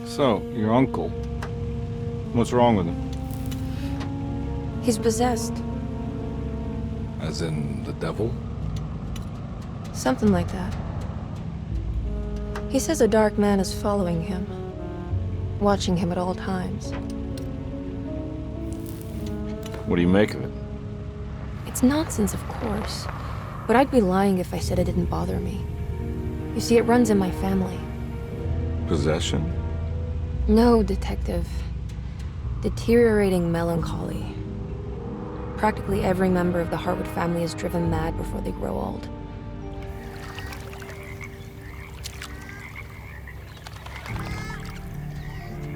So, your uncle. What's wrong with him? He's possessed. As in the devil? Something like that. He says a dark man is following him, watching him at all times. What do you make of it? It's nonsense, of course, but I'd be lying if I said it didn't bother me. You see, it runs in my family. Possession? No, Detective. Deteriorating melancholy. Practically every member of the Hartwood family is driven mad before they grow old.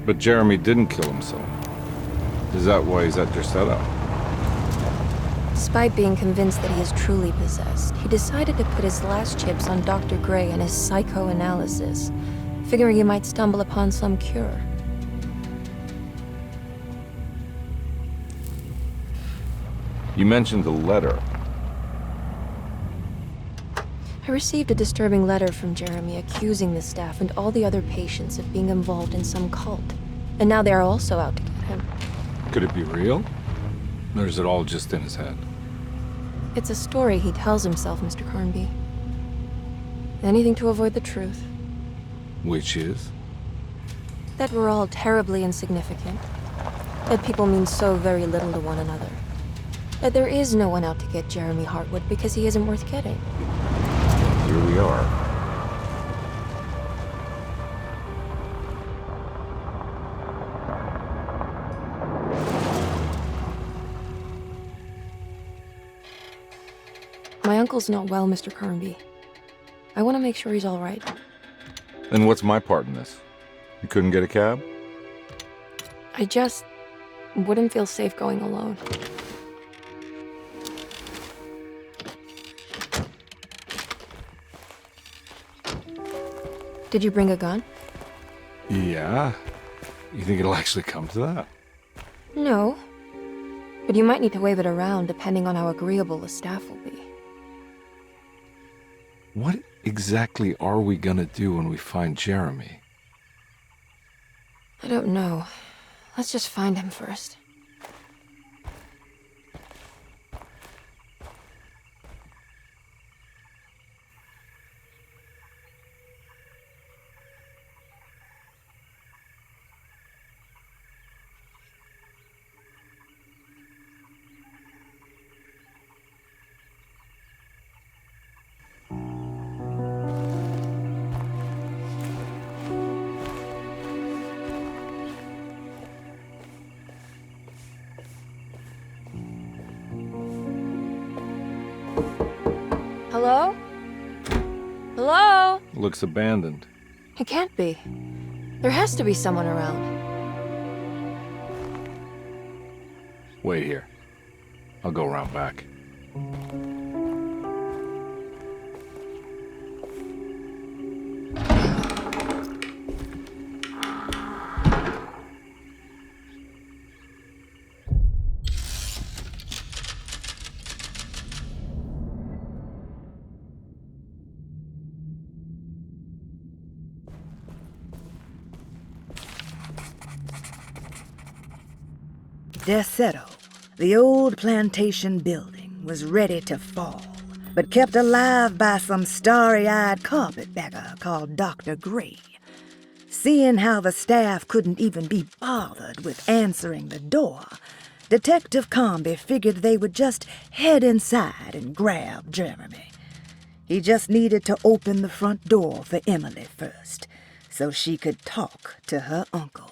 But Jeremy didn't kill himself. Is that why he's at your setup? Despite being convinced that he is truly possessed, he decided to put his last chips on Dr. Gray and his psychoanalysis, figuring he might stumble upon some cure. You mentioned the letter. I received a disturbing letter from Jeremy accusing the staff and all the other patients of being involved in some cult. And now they are also out to get him. Could it be real? Or is it all just in his head? It's a story he tells himself, Mr. Carnby. Anything to avoid the truth. Which is? That we're all terribly insignificant. That people mean so very little to one another. That there is no one out to get Jeremy Hartwood because he isn't worth getting. Here we are. My uncle's not well, Mr. Carnby. I want to make sure he's all right. Then what's my part in this? You couldn't get a cab? I just wouldn't feel safe going alone. Did you bring a gun? Yeah. You think it'll actually come to that? No. But you might need to wave it around depending on how agreeable the staff will be. What exactly are we gonna do when we find Jeremy? I don't know. Let's just find him first. Hello? Hello? Looks abandoned. It can't be. There has to be someone around. Wait here. I'll go around back. Desetto, the old plantation building, was ready to fall, but kept alive by some starry-eyed carpetbagger called Dr. Gray. Seeing how the staff couldn't even be bothered with answering the door, Detective Carnby figured they would just head inside and grab Jeremy. He just needed to open the front door for Emily first, so she could talk to her uncle.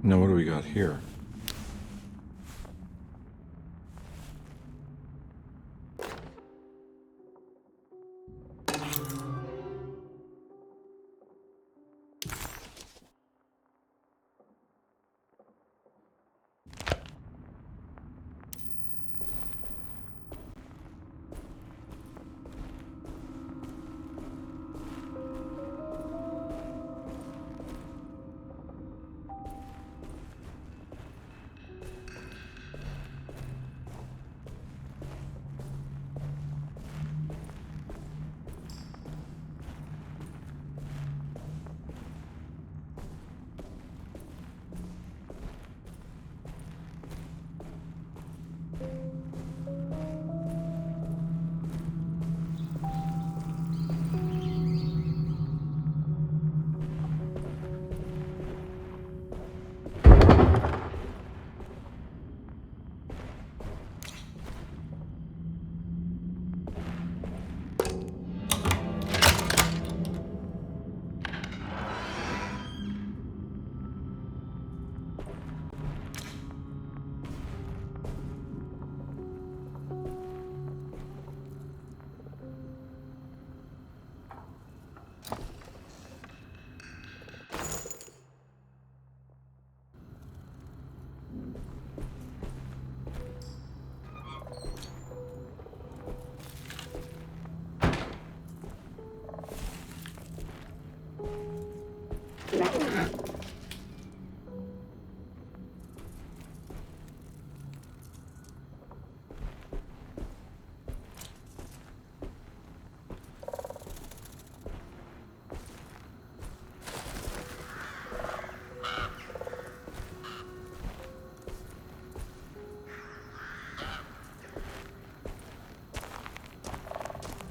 Now what do we got here?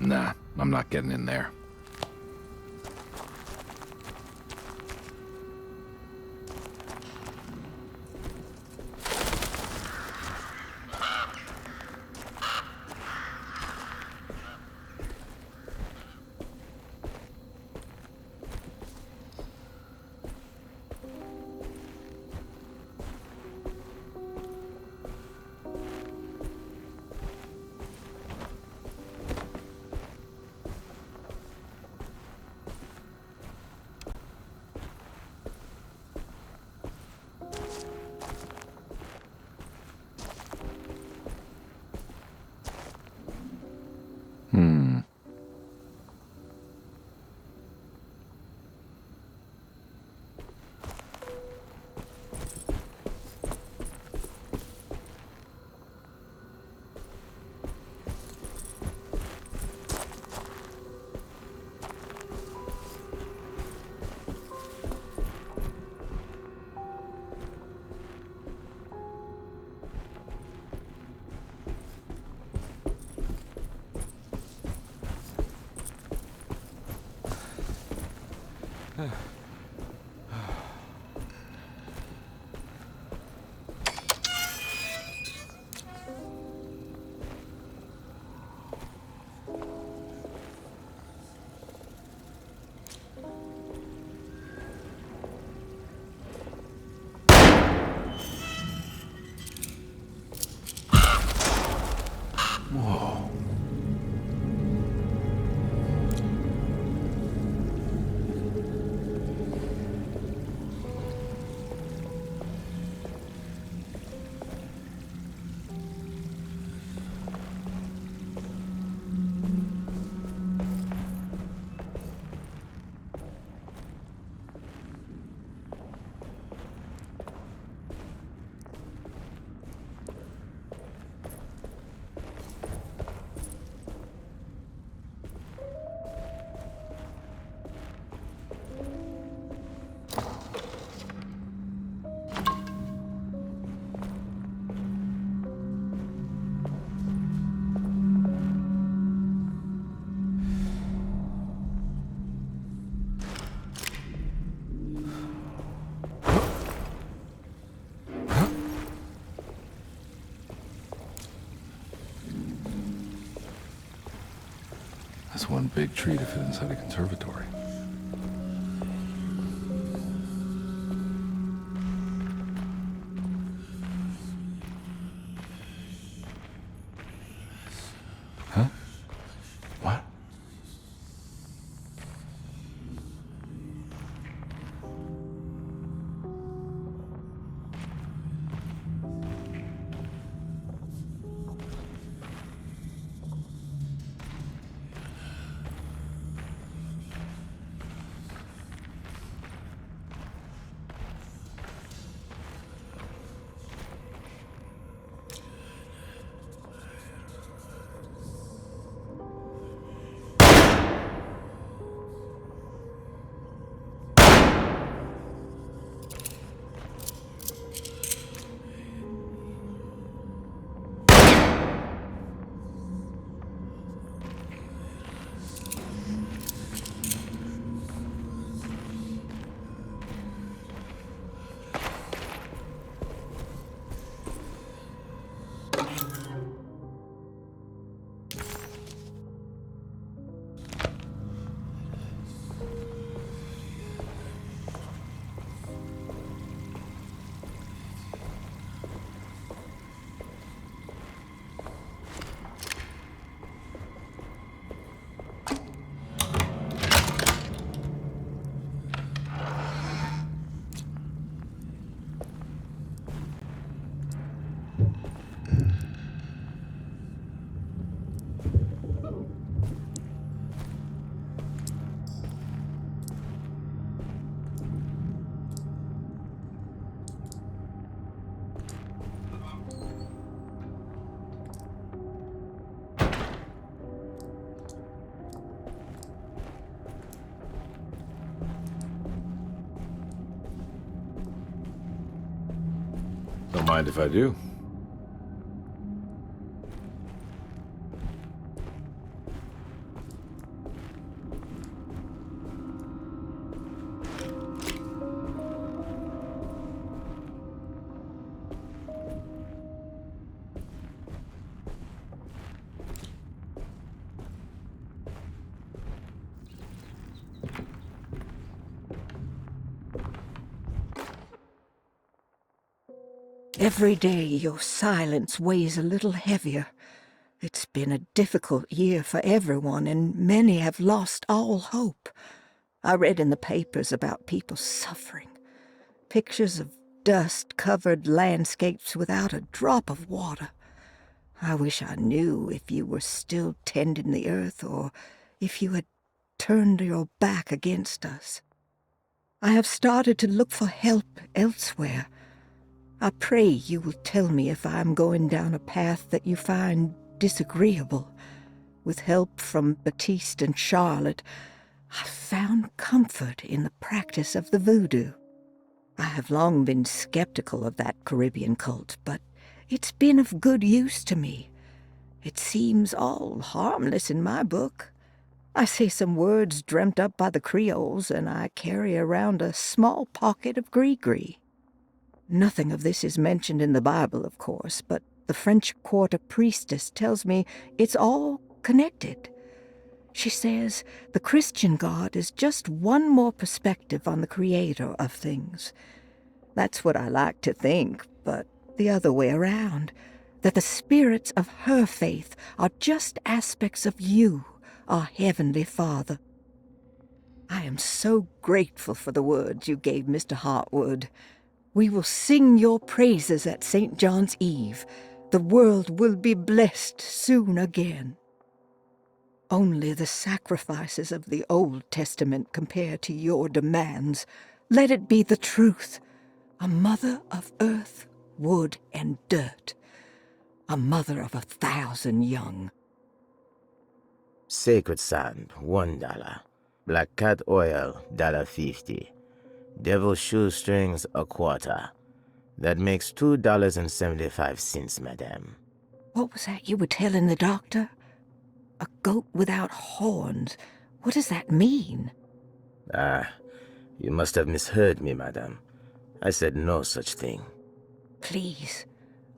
Nah, I'm not getting in there. That's one big tree to fit inside a conservatory. Don't mind if I do. Every day your silence weighs a little heavier. It's been a difficult year for everyone, and many have lost all hope. I read in the papers about people suffering. Pictures of dust-covered landscapes without a drop of water. I wish I knew if you were still tending the earth or if you had turned your back against us. I have started to look for help elsewhere. I pray you will tell me if I am going down a path that you find disagreeable. With help from Baptiste and Charlotte, I found comfort in the practice of the voodoo. I have long been skeptical of that Caribbean cult, but it's been of good use to me. It seems all harmless in my book. I say some words dreamt up by the Creoles, and I carry around a small pocket of gree-gree. Nothing of this is mentioned in the Bible, of course, but the French Quarter priestess tells me it's all connected. She says the Christian God is just one more perspective on the creator of things. That's what I like to think, but the other way around, that the spirits of her faith are just aspects of you, our Heavenly Father. I am so grateful for the words you gave Mr. Hartwood. We will sing your praises at St. John's Eve. The world will be blessed soon again. Only the sacrifices of the Old Testament compare to your demands. Let it be the truth. A mother of earth, wood, and dirt. A mother of 1,000 young. Sacred sand, $1. Black cat oil, $1.50. Devil shoestrings, a quarter. That makes $2.75, madame. What was that you were telling the doctor? A goat without horns. What does that mean? You must have misheard me, madame. I said no such thing. Please,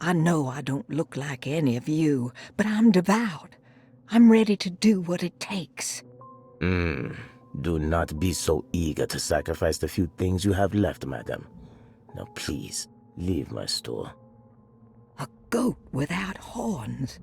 I know I don't look like any of you, but I'm devout. I'm ready to do what it takes. Do not be so eager to sacrifice the few things you have left, madam. Now please, leave my store. A goat without horns.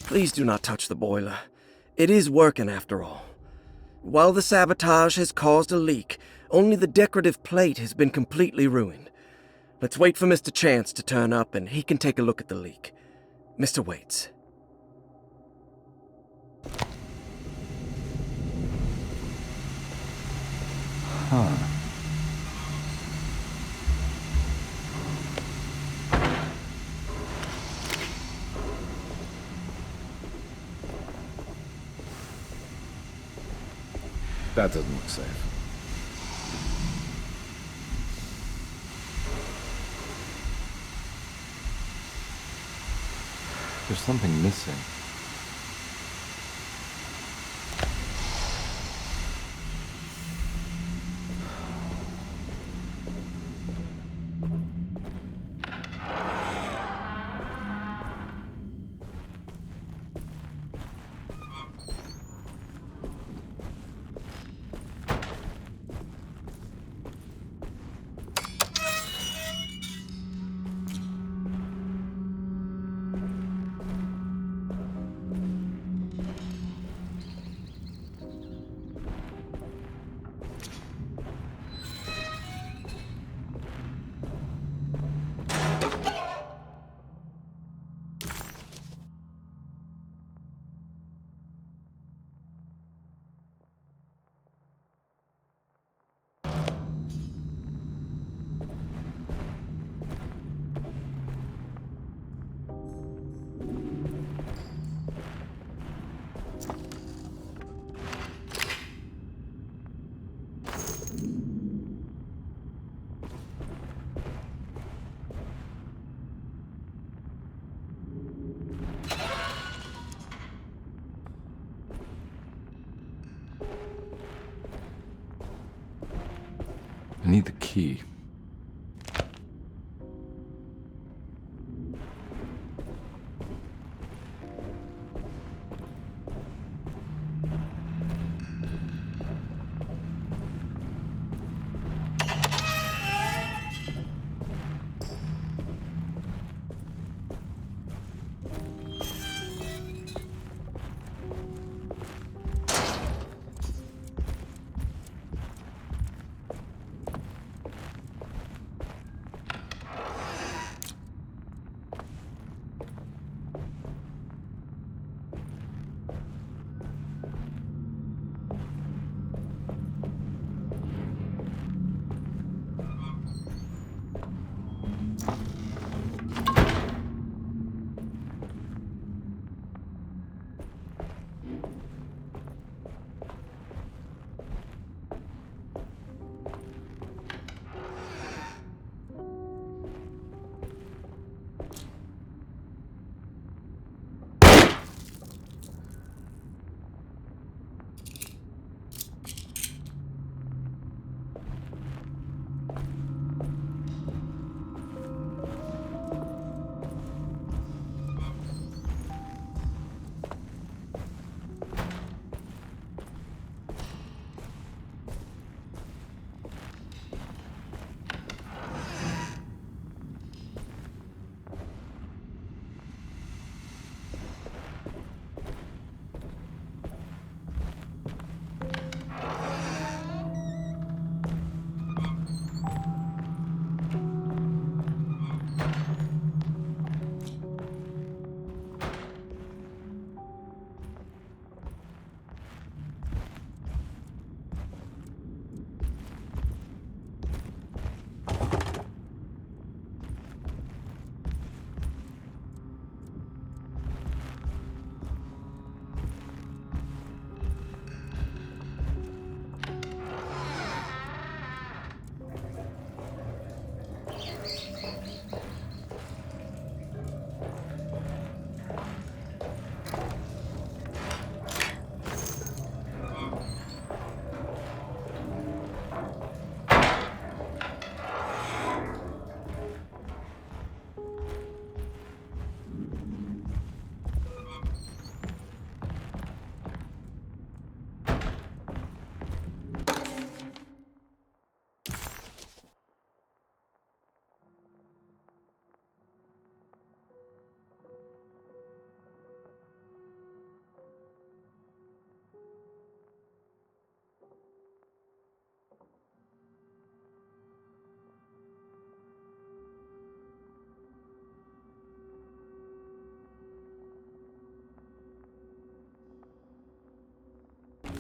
Please do not touch the boiler. It is working after all. While the sabotage has caused a leak, only the decorative plate has been completely ruined. Let's wait for Mr. Chance to turn up and he can take a look at the leak. Mr. Waits. Huh. That doesn't look safe. There's something missing. I need the key.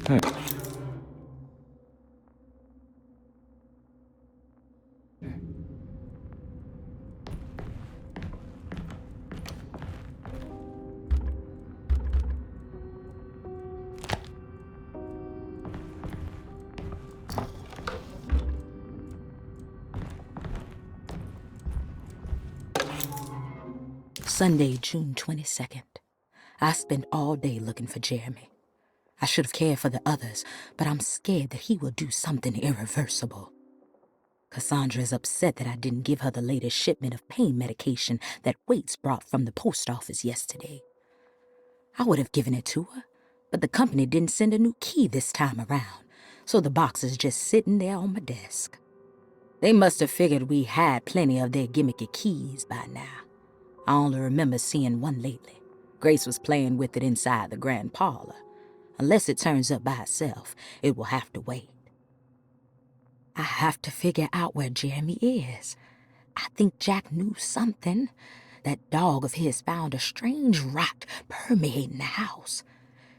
Hey. Sunday, June 22nd. I spent all day looking for Jeremy. I should have cared for the others, but I'm scared that he will do something irreversible. Cassandra is upset that I didn't give her the latest shipment of pain medication that Waits brought from the post office yesterday. I would have given it to her, but the company didn't send a new key this time around, so the box is just sitting there on my desk. They must have figured we had plenty of their gimmicky keys by now. I only remember seeing one lately. Grace was playing with it inside the grand parlor. Unless it turns up by itself, it will have to wait. I have to figure out where Jeremy is. I think Jack knew something. That dog of his found a strange rot permeating the house.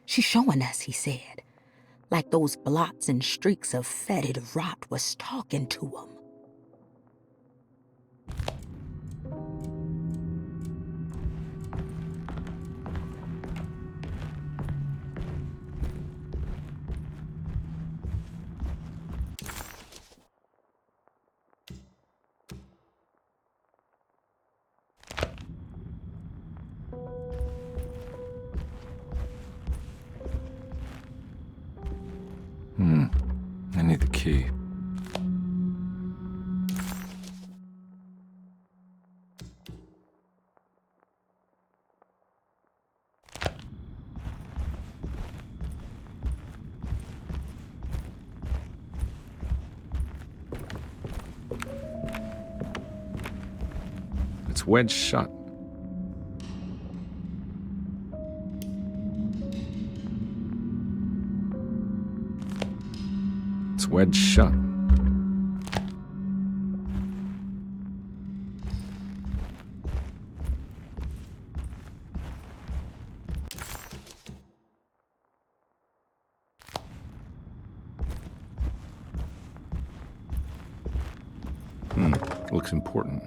She's showing us, he said. Like those blots and streaks of fetid rot was talking to him. I need the key. It's wedged shut. It's wedged shut. Looks important.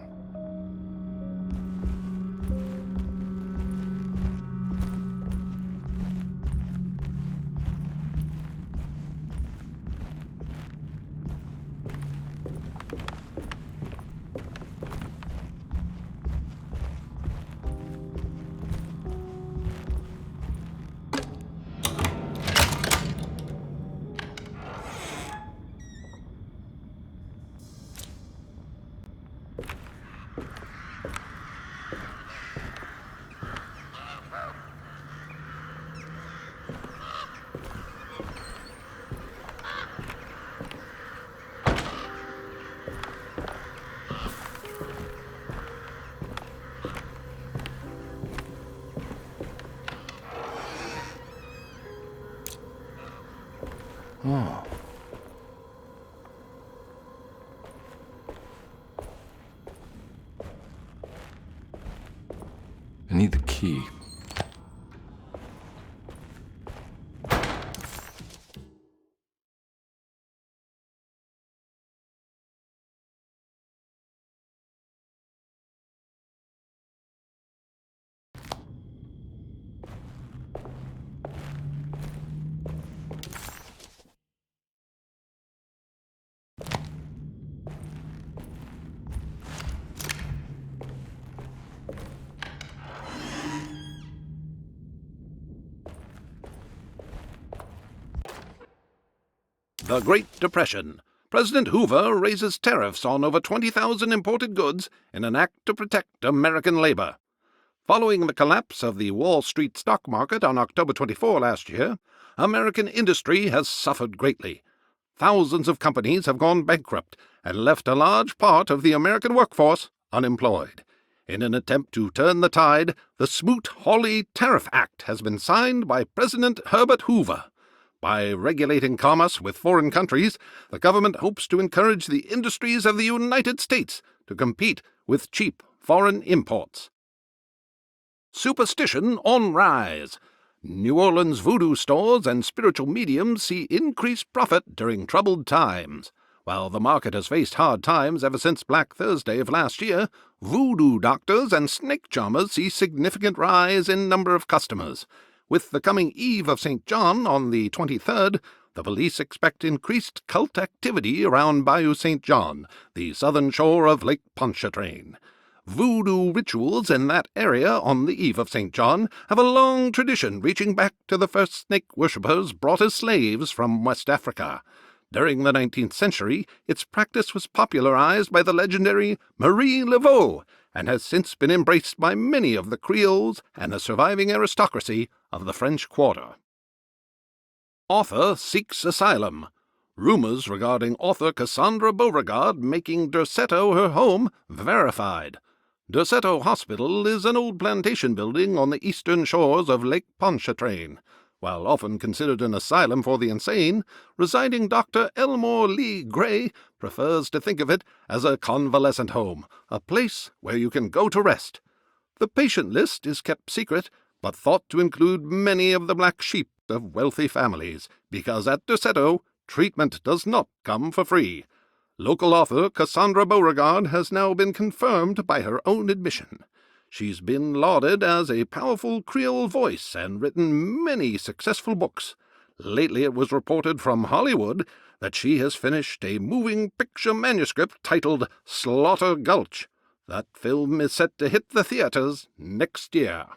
Oh. I need the key. The Great Depression. President Hoover raises tariffs on over 20,000 imported goods in an act to protect American labor. Following the collapse of the Wall Street stock market on October 24 last year, American industry has suffered greatly. Thousands of companies have gone bankrupt and left a large part of the American workforce unemployed. In an attempt to turn the tide, the Smoot-Hawley Tariff Act has been signed by President Herbert Hoover. By regulating commerce with foreign countries, the government hopes to encourage the industries of the United States to compete with cheap foreign imports. Superstition on rise. New Orleans voodoo stores and spiritual mediums see increased profit during troubled times. While the market has faced hard times ever since Black Thursday of last year, voodoo doctors and snake charmers see significant rise in number of customers. With the coming Eve of St. John on the 23rd, the police expect increased cult activity around Bayou St. John, the southern shore of Lake Pontchartrain. Voodoo rituals in that area on the Eve of St. John have a long tradition reaching back to the first snake worshippers brought as slaves from West Africa. During the 19th century, its practice was popularized by the legendary Marie Laveau and has since been embraced by many of the Creoles and the surviving aristocracy of the French Quarter. Author seeks asylum. Rumors regarding author Cassandra Beauregard making Derceto her home verified. Derceto Hospital is an old plantation building on the eastern shores of Lake Pontchartrain. While often considered an asylum for the insane, residing Dr. Elmore Lee Gray prefers to think of it as a convalescent home, a place where you can go to rest. The patient list is kept secret, but thought to include many of the black sheep of wealthy families, because at Derceto, treatment does not come for free. Local author Cassandra Beauregard has now been confirmed by her own admission. She's been lauded as a powerful Creole voice and written many successful books. Lately it was reported from Hollywood that she has finished a moving picture manuscript titled Slaughter Gulch. That film is set to hit the theaters next year.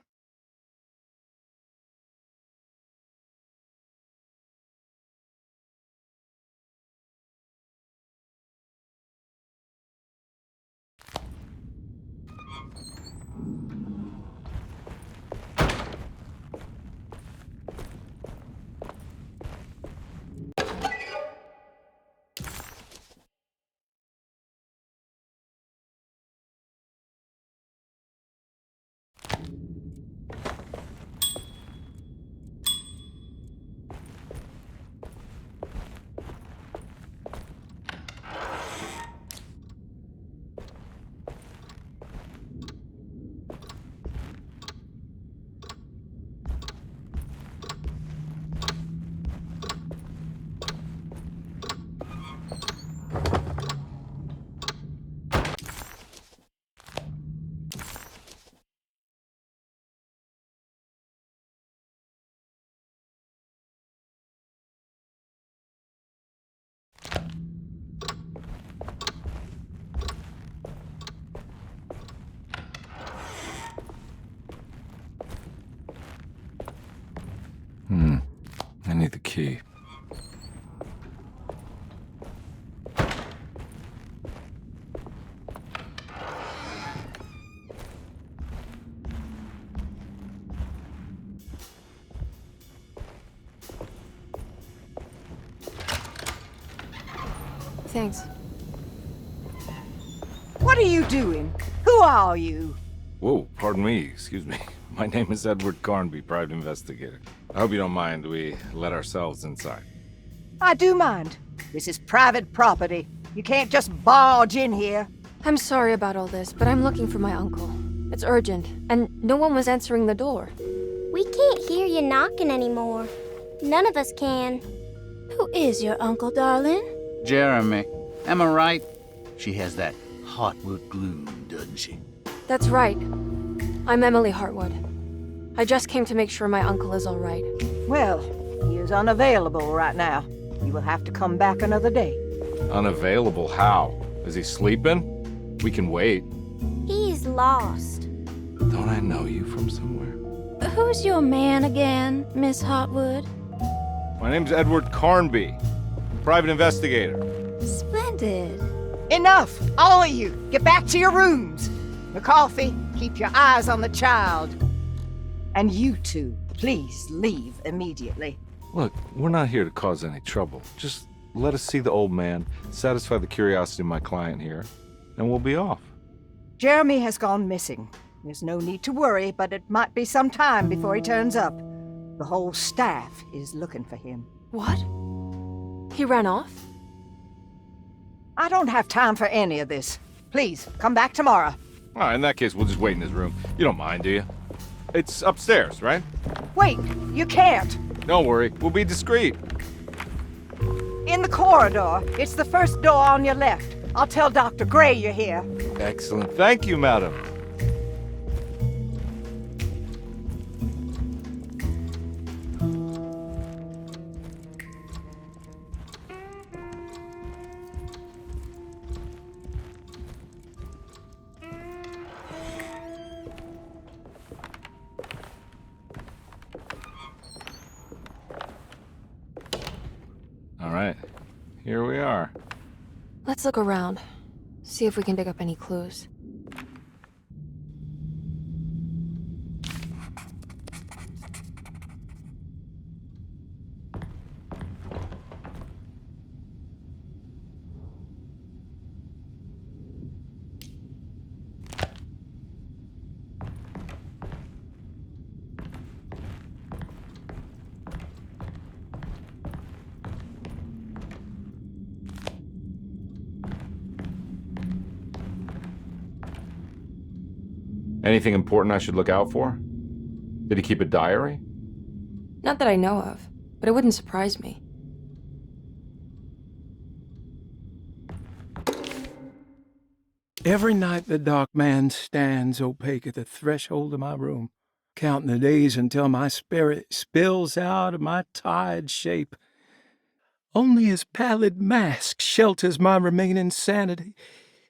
I need the key. Thanks. What are you doing? Who are you? Whoa, pardon me, excuse me. My name is Edward Carnby, private investigator. I hope you don't mind we let ourselves inside. I do mind. This is private property. You can't just barge in here. I'm sorry about all this, but I'm looking for my uncle. It's urgent, and no one was answering the door. We can't hear you knocking anymore. None of us can. Who is your uncle, darling? Jeremy. Am I right? She has that heartwood gloom, doesn't she? That's right. I'm Emily Hartwood. I just came to make sure my uncle is all right. Well, he is unavailable right now. You will have to come back another day. Unavailable how? Is he sleeping? We can wait. He's lost. Don't I know you from somewhere? Who's your man again, Miss Hartwood? My name's Edward Carnby, private investigator. Splendid. Enough! All of you, get back to your rooms. McCarthy, keep your eyes on the child. And you two, please leave immediately. Look, we're not here to cause any trouble. Just let us see the old man, satisfy the curiosity of my client here, and we'll be off. Jeremy has gone missing. There's no need to worry, but it might be some time before he turns up. The whole staff is looking for him. What? He ran off? I don't have time for any of this. Please, come back tomorrow. All right, in that case, we'll just wait in his room. You don't mind, do you? It's upstairs, right? Wait, you can't. Don't worry, we'll be discreet. In the corridor. It's the first door on your left. I'll tell Dr. Gray you're here. Excellent. Thank you, madam. All right, here we are. Let's look around. See if we can dig up any clues. Anything important I should look out for? Did he keep a diary? Not that I know of, but it wouldn't surprise me. Every night the dark man stands opaque at the threshold of my room, counting the days until my spirit spills out of my tired shape. Only his pallid mask shelters my remaining sanity.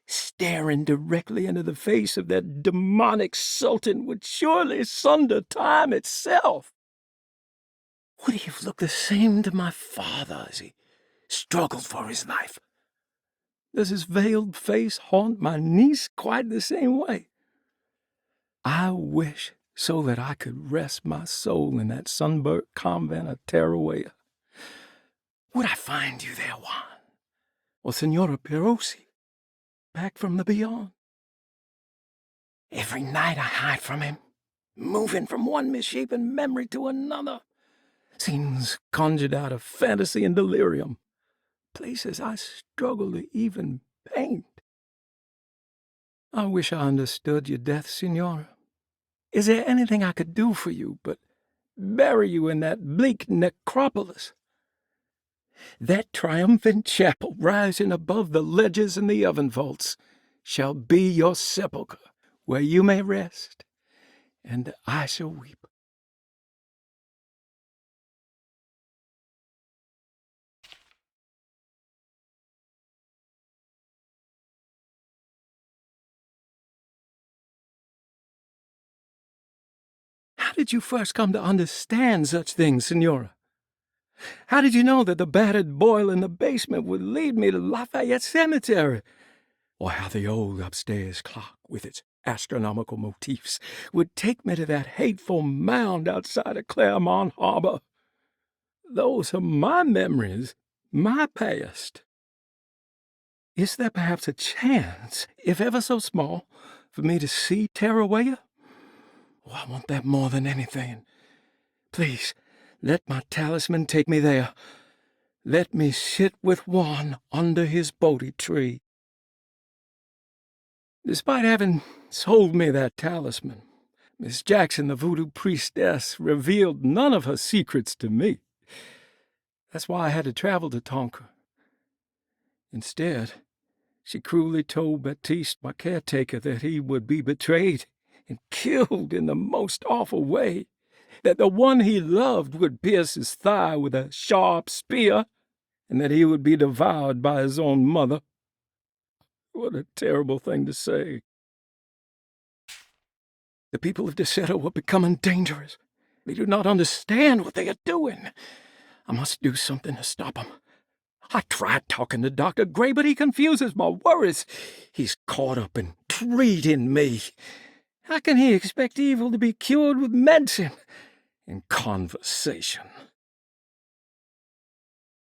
Staring directly into the face of that demonic sultan would surely sunder time itself. Would he have looked the same to my father as he struggled for his life? Does his veiled face haunt my niece quite the same way? I wish so that I could rest my soul in that sunburnt convent of Tarawea. Would I find you there, Juan? Or Senora Perosi? Back from the beyond. Every night I hide from him, moving from one misshapen memory to another. Scenes conjured out of fantasy and delirium. Places I struggle to even paint. I wish I understood your death, Senora. Is there anything I could do for you but bury you in that bleak necropolis? That triumphant chapel rising above the ledges and the oven vaults shall be your sepulchre, where you may rest, and I shall weep. How did you first come to understand such things, Senora? How did you know that the battered boiler in the basement would lead me to Lafayette Cemetery? Or how the old upstairs clock, with its astronomical motifs, would take me to that hateful mound outside of Claremont Harbor? Those are my memories, my past. Is there perhaps a chance, if ever so small, for me to see Tarawea? Oh, I want that more than anything. Please, let my talisman take me there. Let me sit with Juan under his Bodhi tree. Despite having sold me that talisman, Miss Jackson, the voodoo priestess, revealed none of her secrets to me. That's why I had to travel to Tonka. Instead, she cruelly told Baptiste, my caretaker, that he would be betrayed and killed in the most awful way, that the one he loved would pierce his thigh with a sharp spear, and that he would be devoured by his own mother. What a terrible thing to say. The people of Deseto are becoming dangerous. They do not understand what they are doing. I must do something to stop them. I tried talking to Dr. Gray, but he confuses my worries. He's caught up in treating me. How can he expect evil to be cured with medicine and conversation?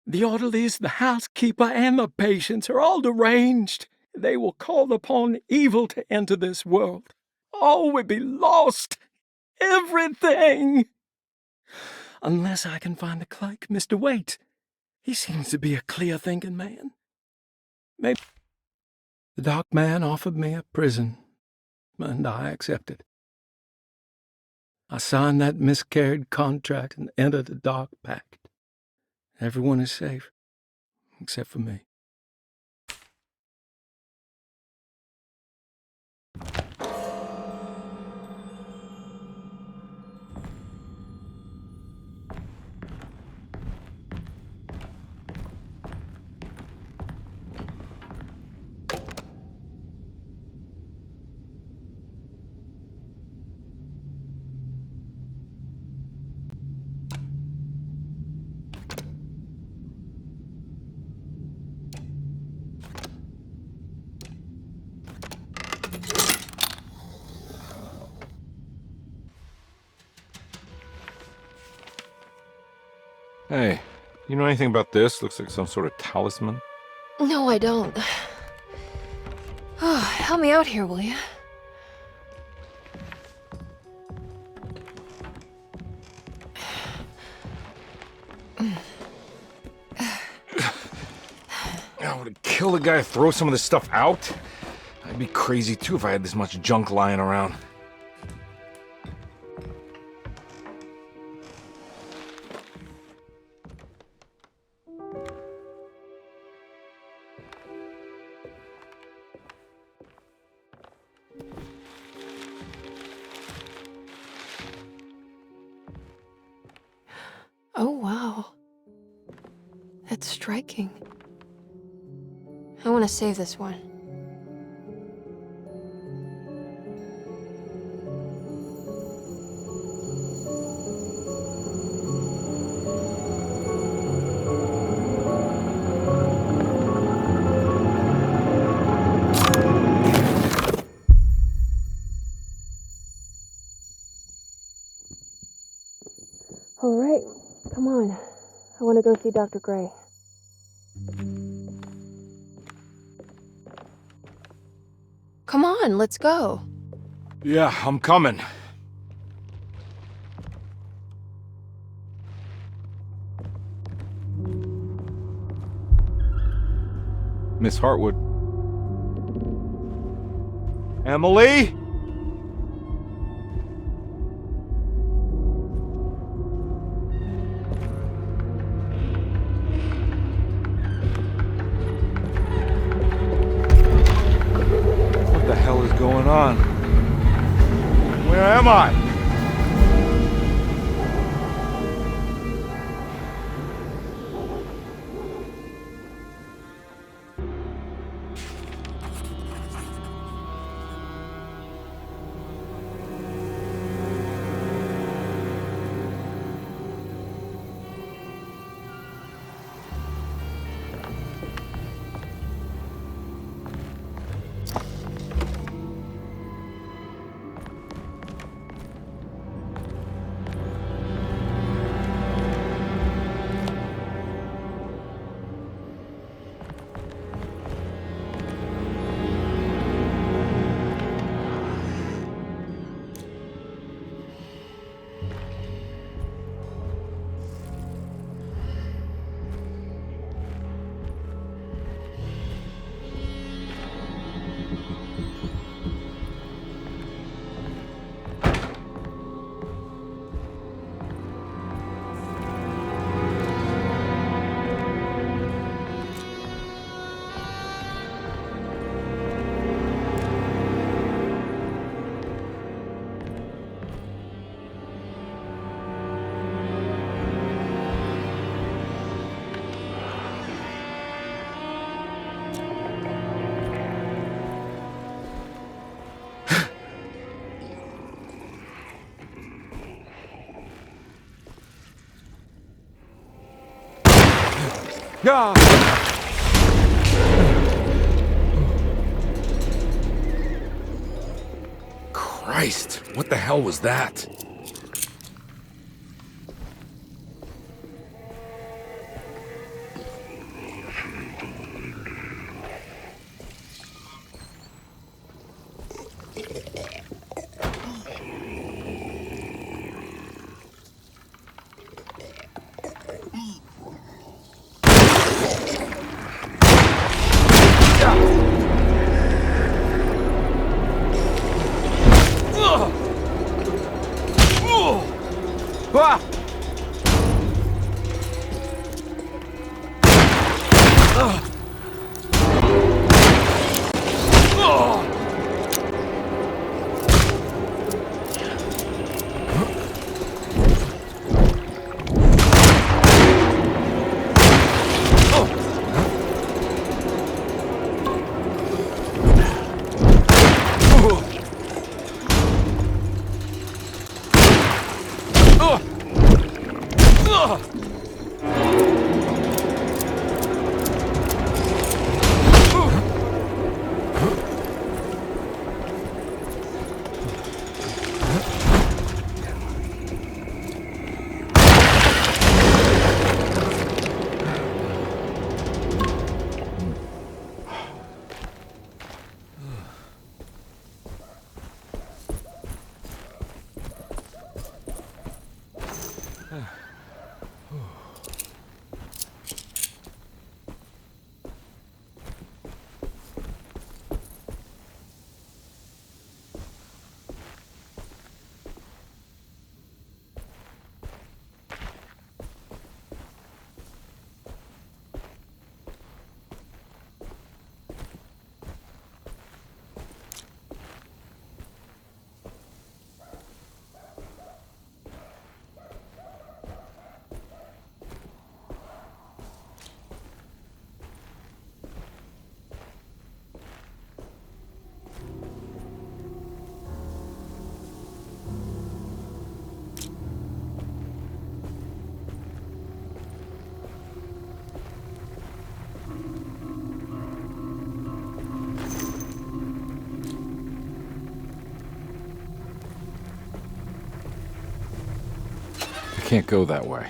The orderlies, the housekeeper, and the patients are all deranged. They will call upon evil to enter this world. All will be lost. Everything. Unless I can find the clerk, Mr. Waite. He seems to be a clear-thinking man. Maybe the dark man offered me a prison, and I accepted. I signed that miscarried contract and entered the dark pact. Everyone is safe, except for me. Hey, you know anything about this? Looks like some sort of talisman. No, I don't. Oh, help me out here, will you? I would kill the guy to throw some of this stuff out. I'd be crazy too if I had this much junk lying around. Oh, wow. That's striking. I want to save this one. All right, come on. I want to go see Dr. Gray. Come on, let's go. Yeah, I'm coming. Miss Hartwood. Emily? What the hell is going on? Where am I? God! Christ, what the hell was that? can't go that way.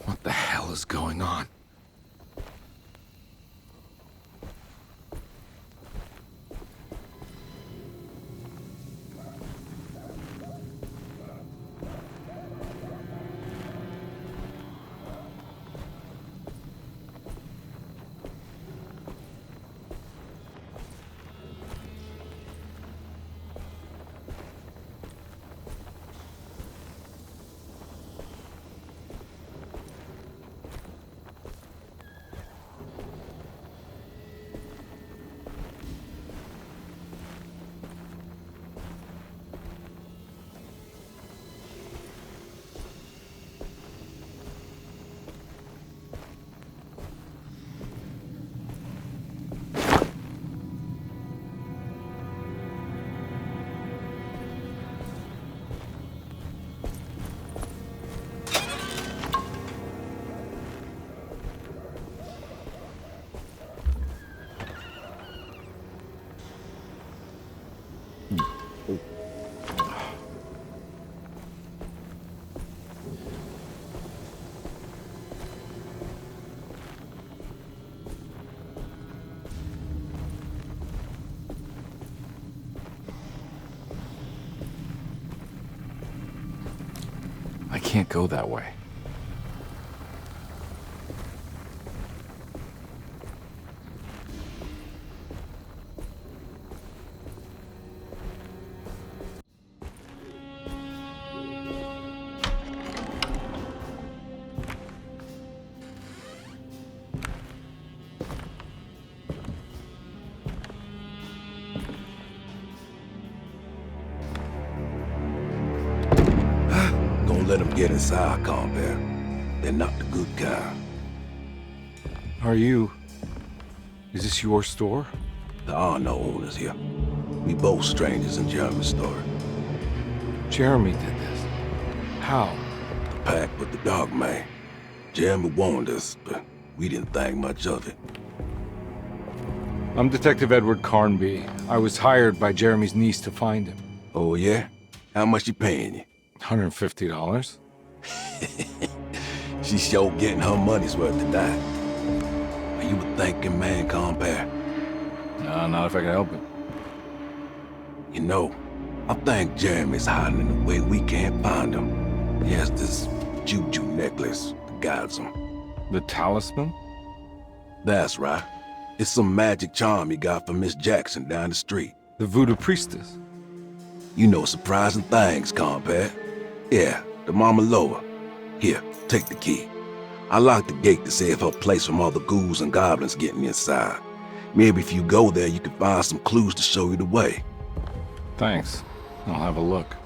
What the hell is going on? I can't go that way. Let them get inside, Carnby. They're not the good kind. Are you... Is this your store? There are no owners here. We both strangers in Jeremy's story. Jeremy did this. How? The pact with the dog man. Jeremy warned us, but we didn't think much of it. I'm Detective Edward Carnby. I was hired by Jeremy's niece to find him. Oh, yeah? How much you paying you? $150. She's sure getting her money's worth tonight. Are you a thinking man, Carnby? No, not if I can help it. You know, I think Jeremy's hiding in a way we can't find him. He has this juju necklace that guides him. The talisman? That's right. It's some magic charm he got from Miss Jackson down the street. The voodoo priestess? You know surprising things, Carnby. Yeah, the Mama Loa. Here, take the key. I locked the gate to save her place from all the ghouls and goblins getting inside. Maybe if you go there, you can find some clues to show you the way. Thanks. I'll have a look.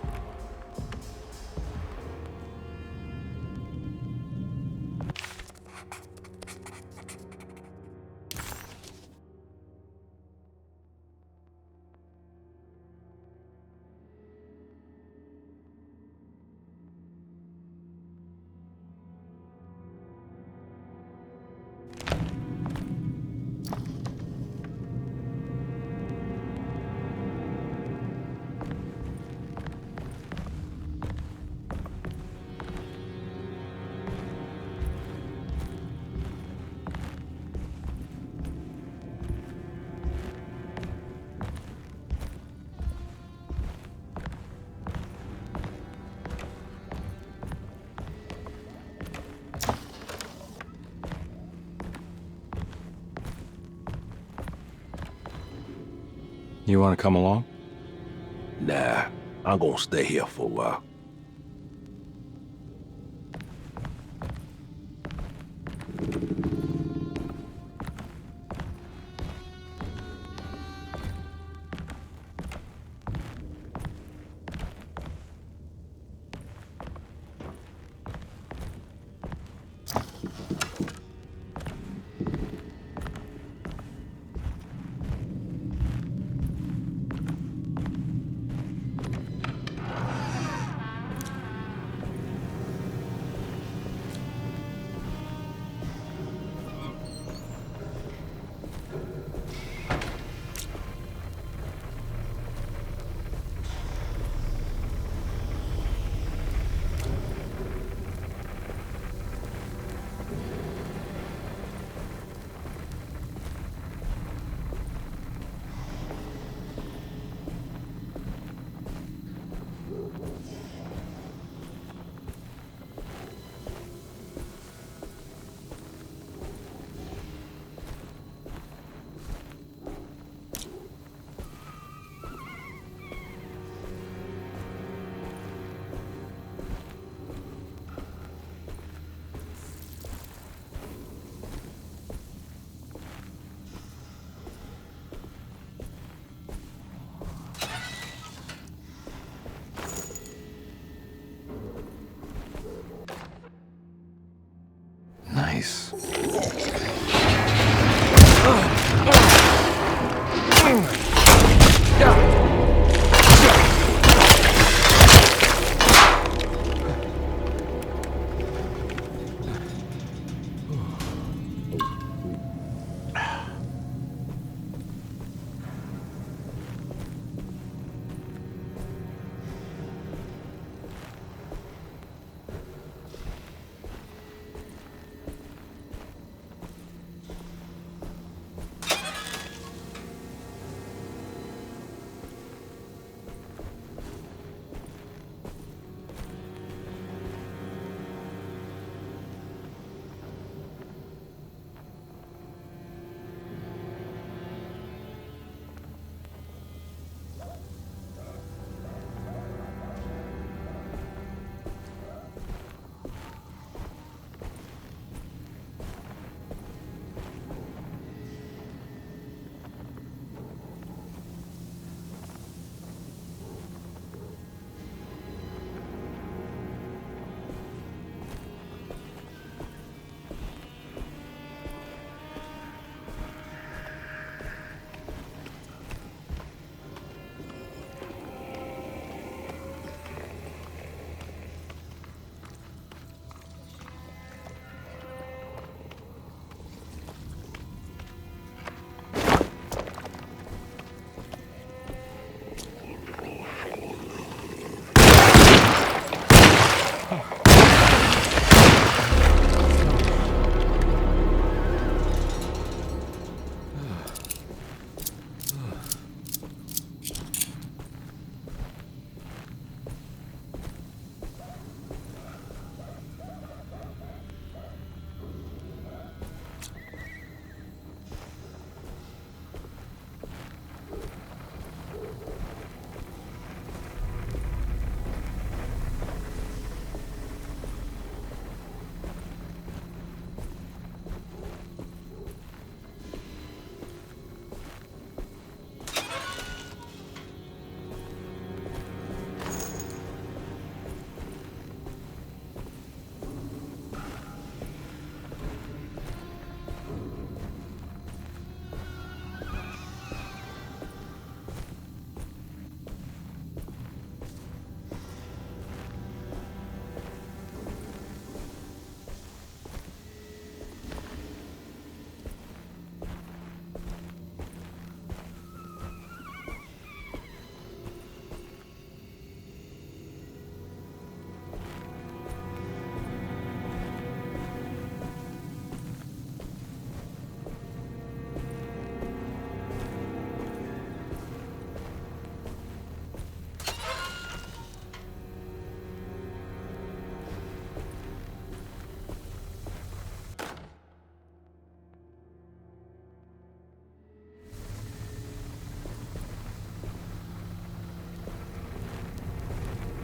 You want to come along? Nah, I'm gonna stay here for a while.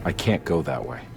I can't go that way.